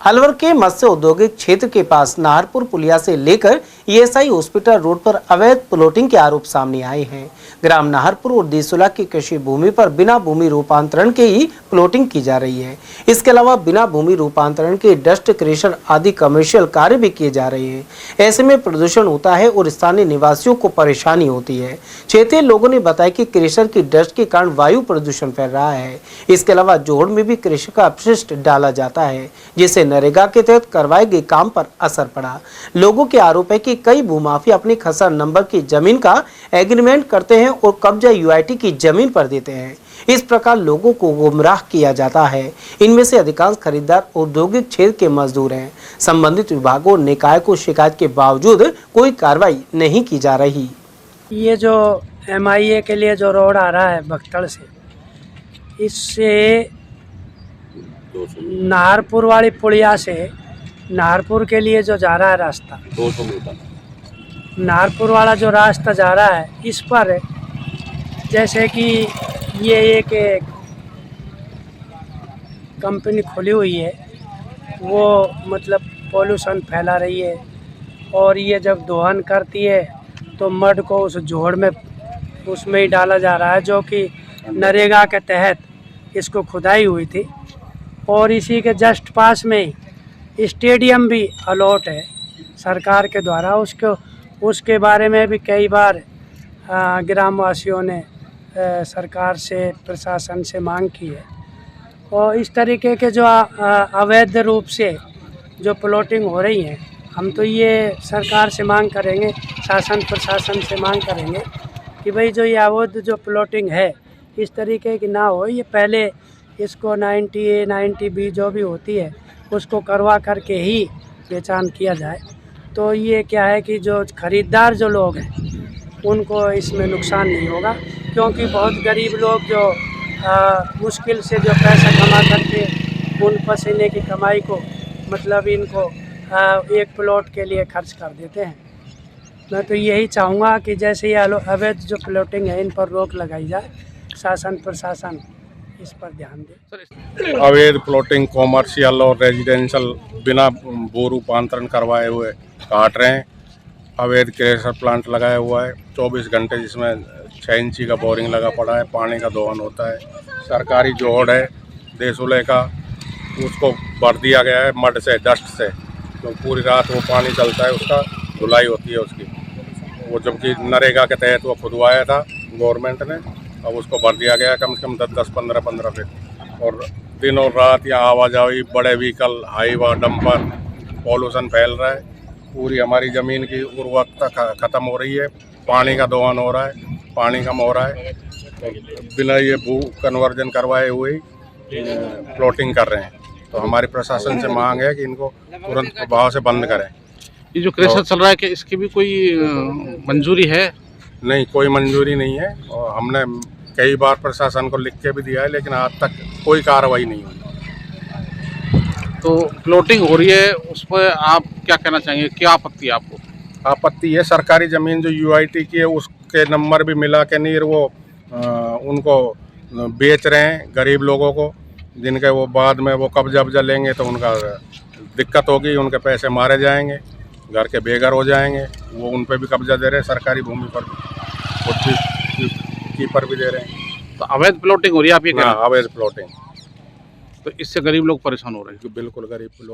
अलवर के मत्स्य औद्योगिक क्षेत्र के पास नाहरपुर पुलिया से लेकर ईएसआई हॉस्पिटल रोड पर अवैध प्लॉटिंग के आरोप सामने आए हैं। ग्राम नाहरपुर और देसुला की कृषि भूमि पर बिना भूमि रूपांतरण के ही प्लॉटिंग की जा रही है। इसके अलावा बिना भूमि रूपांतरण के डस्ट क्रेशर आदि कमर्शियल कार्य भी किए जा रहे हैं। ऐसे में प्रदूषण होता है और स्थानीय निवासियों को परेशानी होती है। क्षेत्रीय लोगों ने बताया कि क्रेशर की डस्ट के कारण वायु प्रदूषण फैल रहा है। इसके अलावा जोड़ में भी कृषि का अपशिष्ट डाला जाता है, जिससे नरेगा के तहत करवाए गए काम पर असर पड़ा। लोगों के आरोप है कि कई भूमाफिया अपनी खसर नंबर की जमीन का एग्रीमेंट करते हैं और कब्जा यूआईटी की जमीन पर देते हैं। इस प्रकार लोगों को गुमराह किया जाता है। इनमें से अधिकांश खरीदार औद्योगिक क्षेत्र के मजदूर हैं। संबंधित विभागों और निकाय को शिकायत के बावजूद कोई कार्रवाई नहीं की जा रही। ये जो MIA के लिए जो रोड आ रहा है बख्तड़ से, इससे नाहरपुर वाली पुलिया से नाहरपुर के लिए जो जा रहा है रास्ता, 200 मीटर नाहरपुर वाला जो रास्ता जा रहा है, इस पर जैसे कि ये एक कंपनी खुली हुई है, वो मतलब पोल्यूशन फैला रही है। और ये जब दोहन करती है तो मड को उस जोड़ में उसमें ही डाला जा रहा है, जो कि नरेगा के तहत इसको खुदाई हुई थी। और इसी के जस्ट पास में ही स्टेडियम भी अलॉट है सरकार के द्वारा। उसके बारे में भी कई बार ग्रामवासियों ने सरकार से, प्रशासन से मांग की है। और इस तरीके के जो अवैध रूप से जो प्लॉटिंग हो रही है, हम तो ये सरकार से मांग करेंगे, शासन प्रशासन से मांग करेंगे कि भाई जो ये अवैध जो प्लॉटिंग है इस तरीके की ना हो। ये पहले इसको 90A 90B जो भी होती है उसको करवा करके ही पहचान किया जाए। तो ये क्या है कि जो ख़रीदार जो लोग हैं उनको इसमें नुकसान नहीं होगा, क्योंकि बहुत गरीब लोग जो मुश्किल से जो पैसा कमा करके उन पसीने की कमाई को मतलब इनको एक प्लॉट के लिए खर्च कर देते हैं। मैं तो यही चाहूँगा कि जैसे ये अवैध जो प्लॉटिंग है इन पर रोक लगाई जाए, शासन प्रशासन इस पर ध्यान दे। अवैध प्लॉटिंग कॉमर्शियल और रेजिडेंशियल बिना भू रूपांतरण करवाए हुए काट रहे हैं। अवैध क्रेशर प्लांट लगाया हुआ है 24 घंटे, जिसमें 6 इंची का बोरिंग लगा पड़ा है, पानी का दोहन होता है। सरकारी जोड़ है देसुले का, उसको भर दिया गया है मड से, डस्ट से, तो पूरी रात वो पानी चलता है, उसका धुलाई होती है उसकी। वो जबकि नरेगा के तहत वो खुदवाया था गवर्नमेंट ने, अब उसको भर दिया गया कम से कम 10 15 फीट। और दिन और रात यहाँ आवाजाही, बड़े व्हीकल, हाईवा, डंपर, पॉल्यूशन फैल रहा है। पूरी हमारी ज़मीन की उर्वरकता ख़त्म हो रही है, पानी का दोहन हो रहा है, पानी कम हो रहा है। तो बिना ये भू कन्वर्जन करवाए हुए प्लॉटिंग कर रहे हैं। तो हमारी प्रशासन से मांग है कि इनको तुरंत प्रभाव से बंद करें। ये जो क्रेशर चल रहा है कि इसकी भी कोई मंजूरी है? नहीं, कोई मंजूरी नहीं है। और हमने कई बार प्रशासन को लिख के भी दिया है, लेकिन आज तक कोई कार्रवाई नहीं हुई। तो प्लॉटिंग हो रही है, उस पर आप क्या कहना चाहेंगे? क्या आपत्ति है आपको? आपत्ति है, सरकारी ज़मीन जो यूआईटी की है उसके नंबर भी मिला के नहीं, वो उनको बेच रहे हैं गरीब लोगों को, जिनके वो बाद में वो कब्जा लेंगे तो उनका दिक्कत होगी, उनके पैसे मारे जाएंगे, घर के बेघर हो जाएंगे। वो उन पे भी कब्जा दे रहे हैं, सरकारी भूमि पर भी, कीपर भी दे रहे हैं। तो अवैध प्लॉटिंग हो रही है आप ये कहना? हाँ, अवैध प्लॉटिंग। तो इससे गरीब लोग परेशान हो रहे हैं। बिल्कुल, गरीब लोग